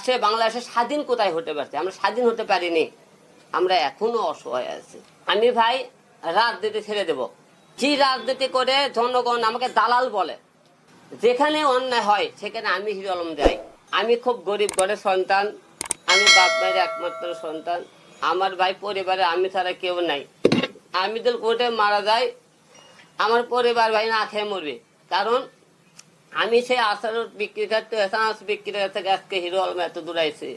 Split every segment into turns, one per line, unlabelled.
রাষ্ট্রে বাংলাদেশে স্বাধীন কোথায় হতে পারছে? আমরা স্বাধীন হতে পারিনি, আমরা এখনো অসহায় আছি। আমি ভাই রাজনীতি ছেড়ে দেব। কি রাজনীতি করে জনগণ আমাকে দালাল বলে। যেখানে অন্যায় হয় সেখানে আমি হিরো আলম যাই। আমি খুব গরিব ঘরের সন্তান, আমি বাপ মায়ের একমাত্র সন্তান। আমার ভাই পরিবারে আমি ছাড়া কেউ নাই। আমি তো কোর্টে মারা যাই, আমার পরিবার ভাই না খেয়ে মরবে। কারণ আমি সেই আচার বিক্রি করতে বিক্রি থেকে আজকে হিরো আলম এত দূর আইছি,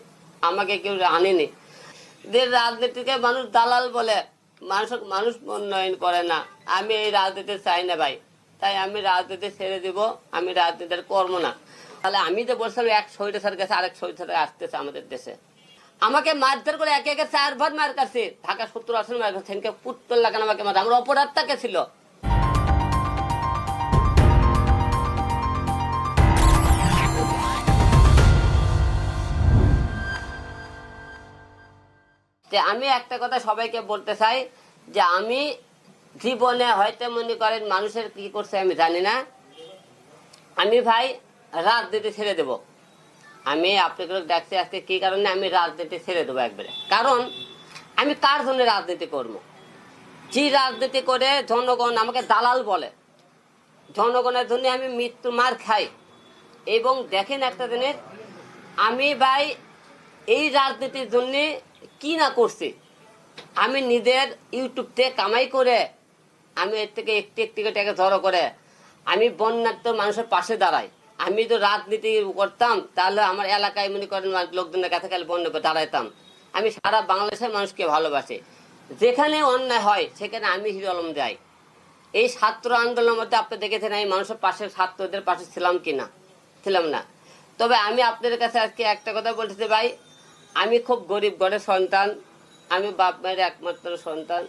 আমাকে কেউ আনেনি। যে রাজনীতিকে মানুষ দালাল বলে, মানুষ উন্নয়ন করে না। আমি এই রাজনীতি চাই না ভাই, তাই আমি রাজনীতি ছেড়ে দিব, আমি রাজনীতির করবো না। তাহলে আমি যে বলছিলাম এক স্বৈরাচার কাছে আরেক স্বৈরাচার আসতেছে আমাদের দেশে, আমাকে মারধর করে একে একে 4 বার মার কাছে, ঢাকা 70 আসন মার কাছে, পুত্তর লাগান আমাকে মার। আমার অপরাধটাকে ছিল যে আমি একটা কথা সবাইকে বলতে চাই যে আমি জীবনে হয়তো মনে করেন মানুষের কি করছে আমি জানি না, আমি ভাই রাজনীতি ছেড়ে দেব। আমি আপনাকে ডাকছি আজকে কি কারণে আমি রাজনীতি ছেড়ে দেবো একবারে। কারণ আমি কার জন্য রাজনীতি করবো? যে রাজনীতি করে জনগণ আমাকে দালাল বলে, জনগণের জন্য আমি মৃত্যু মার খাই। এবং দেখেন একটা জিনিস, আমি ভাই এই রাজনীতির জন্য কি না করছি। আমি নিজের ইউটিউব থেকে কামাই করে, আমি এর থেকে একটি একটি টাকা জড়ো করে আমি বন্যার্থ মানুষের পাশে দাঁড়াই। আমি তো রাজনীতি করতাম তাহলে আমার এলাকায় মনে করেন লোকজনের কাছে খালি বন্যা দাঁড়াইতাম। আমি সারা বাংলাদেশের মানুষকে ভালোবাসি। যেখানে অন্যায় হয় সেখানে আমি হিরো আলম যাই। এই ছাত্র আন্দোলনের মধ্যে আপনি দেখেছেন আমি মানুষের পাশে, ছাত্রদের পাশে ছিলাম কিনা? ছিলাম না। তবে আমি আপনাদের কাছে আজকে একটা কথা বলতেছি ভাই, আমি খুব গরিব ঘরের সন্তান, আমি বাপ মায়ের একমাত্র সন্তান।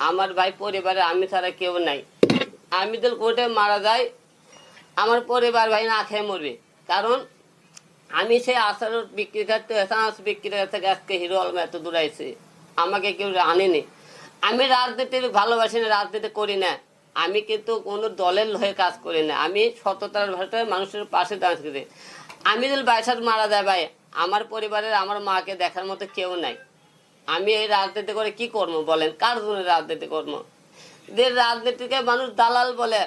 আমার ভাই পরিবারে আমি ছাড়া কেউ নাই। আমি তো কোর্টে মারা যাই, আমার পরিবার ভাই না খেয়ে মরবে। কারণ আমি সেই আচার বিক্রি করতে বিক্রি থেকে আজকে হিরো আলম এত দূর আইছি, আমাকে কেউ আনেনি। আমি রাজনীতির ভালোবাসি না, রাজনীতি করি না। আমি কিন্তু কোনো দলের হয়ে কাজ করি না, আমি সততার ভাষায় মানুষের পাশে দাঁড়িয়ে। আমি যদি বাইসার মারা যায় ভাই, আমার পরিবারের আমার মাকে দেখার মতো কেউ নাই। আমি এই রাজনীতি করে কি করবো বলেন? কার জন্য রাজনীতি করবো? যে রাজনীতিকে মানুষ দালাল বলে,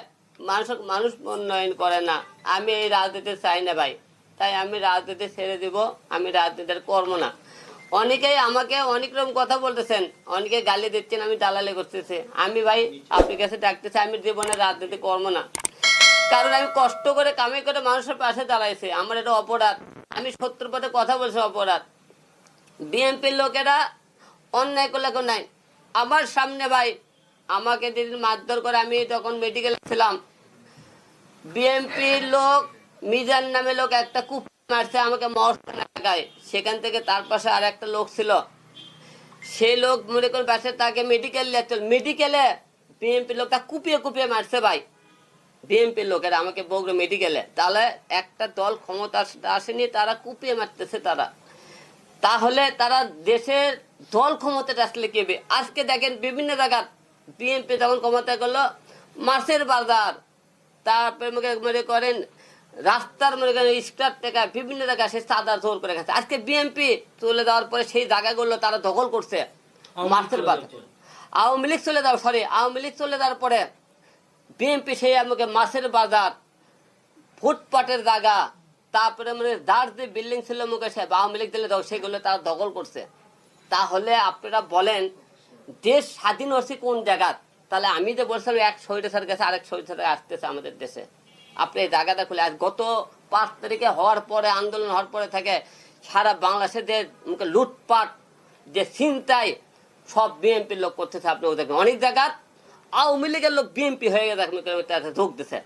মানুষ উন্নয়ন করে না। আমি এই রাজনীতি চাই না ভাই, তাই আমি রাজনীতি ছেড়ে দিব, আমি রাজনীতির করবো না। অনেকেই আমাকে অনেক রকম কথা বলতেছেন, অনেকে গালি দিচ্ছেন, আমি দালালি করতেছি। আমি ভাই আপনার কাছে ডাকতেছি, আমি জীবনে রাজনীতি করবো না। কারণ আমি কষ্ট করে কামাই করে মানুষের পাশে দাঁড়াইছি, আমার এটা অপরাধ। আমি সত্যর পথে কথা বলছি, অপরাধ। বিএনপির লোকেরা অন্যায় করলে কেউ নাই। আমার সামনে ভাই আমাকে যেদিন মারধর করে, আমি তখন মেডিকেলে ছিলাম, বিএনপির লোক মিজান নামে লোক একটা কূপ মারছে আমাকে মহাস্থায়। সেখান থেকে তার পাশে আর একটা লোক ছিল, সেই লোক মনে করেন পাশে তাকে মেডিকেলে বিএনপির লোকটা কুপিয়ে কুপিয়ে মারছে ভাই। বিএনপির লোকেরা আমাকে বগুড়া মেডিকেলে। তাহলে একটা দল ক্ষমতা আসেনি, তারা কুপিয়ে মারতেছে তারা। তাহলে তারা দেশের দল ক্ষমতাটা আসলে কেবে? আজকে দেখেন বিভিন্ন জায়গা বিএনপি যখন ক্ষমতা করলো, মাছের বাজার, তারপরে মনে করেন রাস্তার মনে করেন স্টার থেকে বিভিন্ন জায়গায় সে চাঁদা জোর করে গেছে। আজকে বিএনপি চলে যাওয়ার পরে সেই জায়গাগুলো তারা দখল করছে, মাছের বাজার। আওয়ামী লীগ চলে যাওয়ার পরে বিএনপি সেই আমাকে মাছের বাজার, ফুটপাটের জায়গা, তারপরে মানে যার যে বিল্ডিং ছিল মুখে সাহেব আওয়ামী লীগ দিলে সেগুলো তারা দখল করছে। তাহলে আপনারা বলেন দেশ স্বাধীন হচ্ছে কোন জায়গা? তাহলে আমি যে বলছিলাম এক স্বৈরাচার কাছে আরেক স্বৈরাচার আসতেছে আমাদের দেশে, আপনি এই জায়গাটা খুলে আজ গত 5 তারিখে হওয়ার পরে, আন্দোলন হওয়ার পরে থেকে সারা বাংলাদেশে যে লুটপাট, যে ছিনতাই, সব বিএনপির লোক করতেছে। আপনি দেখবেন অনেক জায়গা আওয়ামী লীগের লোক বিএনপি হয়ে গেছে, যোগ দিচ্ছে।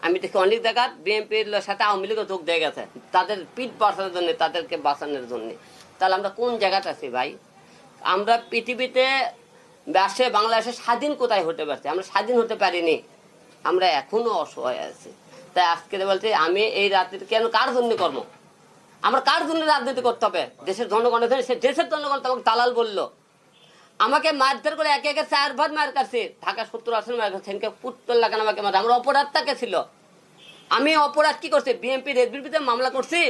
আমি দেখি অনেক জায়গা বিএনপির সাথে আওয়ামী লীগও যোগ দিয়ে গেছে, তাদের পিঠ বাঁচানোর জন্য, তাদেরকে বাঁচানোর জন্য। তাহলে আমরা কোন জায়গাটা আছি ভাই? আমরা পৃথিবীতে বাংলাদেশে স্বাধীন কোথায় হতে পারছে? আমরা স্বাধীন হতে পারিনি, আমরা এখনো অসহায় আছি। তাই আজকে বলছি আমি এই রাজনীতি কেন, কার জন্য কর্ম? আমরা কার জন্য রাজনীতি করতে হবে? দেশের জনগণের জন্য। সে দেশের জনগণ আমাকে দালাল বললো, আমাকে মারধর করে একে একে 4 বার মার কাছে, ঢাকা 70 আসন মার কাছে, পুত্তর লাগান আমাকে মার। আমার অপরাধটাকে ছিল, আমি অপরাধ কি করছি? বিএনপির এসবিপিতে মামলা করছি,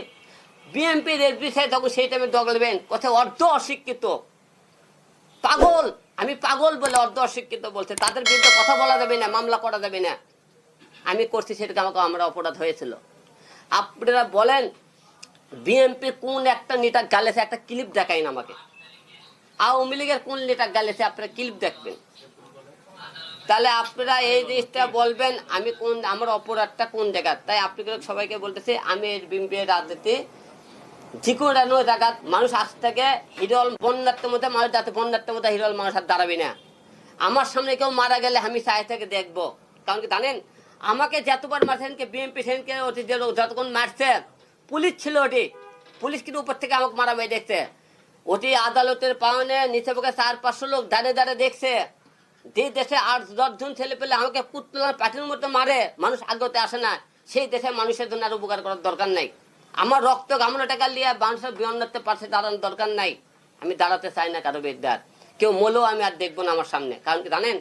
বিএনপির এসপি সাহেব তখন সেই টাইমে ডগলবেন কোথায় অর্ধ অশিক্ষিত পাগল, আমি পাগল বলে অর্ধ অশিক্ষিত বলছে, তাদের বিরুদ্ধে কথা বলা যাবে না, মামলা করা যাবে না। আমি করছি সেটাকে আমাকে আমরা অপরাধ হয়েছিল। আপনারা বলেন বিএনপি কোন একটা নেতা গালেছে, একটা ক্লিপ দেখাইন আমাকে। আওয়ামী লীগের কোন নেতা গালেছে আপনারা ক্লিপ দেখবেন, তাহলে আপনারা এই জিনিসটা বলবেন আমি কোন আমার অপরাধটা কোন জায়গা। তাই আপনাদের সবাইকে বলতেছি আমি বিএনপির রাজনীতি যে কোনো জায়গা মানুষ আজ থেকে হিরোল বন্যার্থের মধ্যে মানুষ যাতে বন্যার্থের মধ্যে হিরোল মানুষ আর দাঁড়াবি না। আমার সামনে কেউ মারা গেলে আমি চাই থেকে দেখবো, কারণ কি জানেন আমাকে যতবার মারছেন কে বিএনপি সেনকে ওটি যে যতক্ষণ মারছে পুলিশ ছিল, ওটি পুলিশ কিন্তু উপর থেকে আমাকে মারামারি দেখছে, ওটি আদালতের পাওনে নিচে পক্ষে 400-500 লোক দাঁড়িয়ে দাঁড়িয়ে দেখছে। যে দেশে 8-10 জন ছেলে পেলে আমাকে পুতলার পাটির মধ্যে মারে, মানুষ আগতে আসে না, সেই দেশে মানুষের জন্য আর উপকার করার দরকার নাই। আমার রক্ত গামনা টাকা নিয়ে মানুষের বিয়ন্নতে পারছে দাঁড়ানোর দরকার নাই। আমি দাঁড়াতে চাই না কারো বিদ্যার, কেউ মলেও আমি আর দেখবো না আমার সামনে। কারণ কি জানেন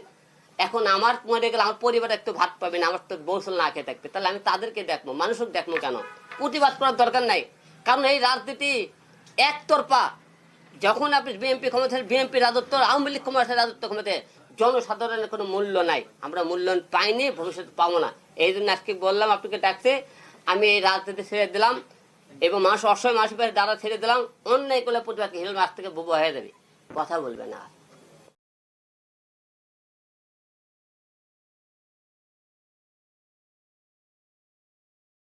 এখন আমার মরে গেলে আমার পরিবার একটু ভাত পাবে না, আমার তো বৌসল না খেয়ে থাকবে, তাহলে আমি তাদেরকে দেখবো, মানুষও দেখবো কেন? প্রতিবাদ করার দরকার নাই, কারণ এই রাজনীতি একতরফা। যখন আপনি বিএনপি ক্ষমতায়, বিএনপি রাজত্ব, আওয়ামী লীগ ক্ষমতায়, রাজত্ব ক্ষমতায়, জনসাধারণের কোনো মূল্য নাই, আমরা মূল্যায়ন পাইনি, ভবিষ্যতে পাবো না। এই জন্য আজকে বললাম আপনাকে ডাকছে, আমি এই রাজনীতি ছেড়ে দিলাম এবং মানুষ অসহায় মানুষের দাঁড়া ছেড়ে দিলাম। অন্যায় করলে প্রতিবাদ হিরোল মাছ থেকে বুবু হয়ে যাবে, কথা বলবে না।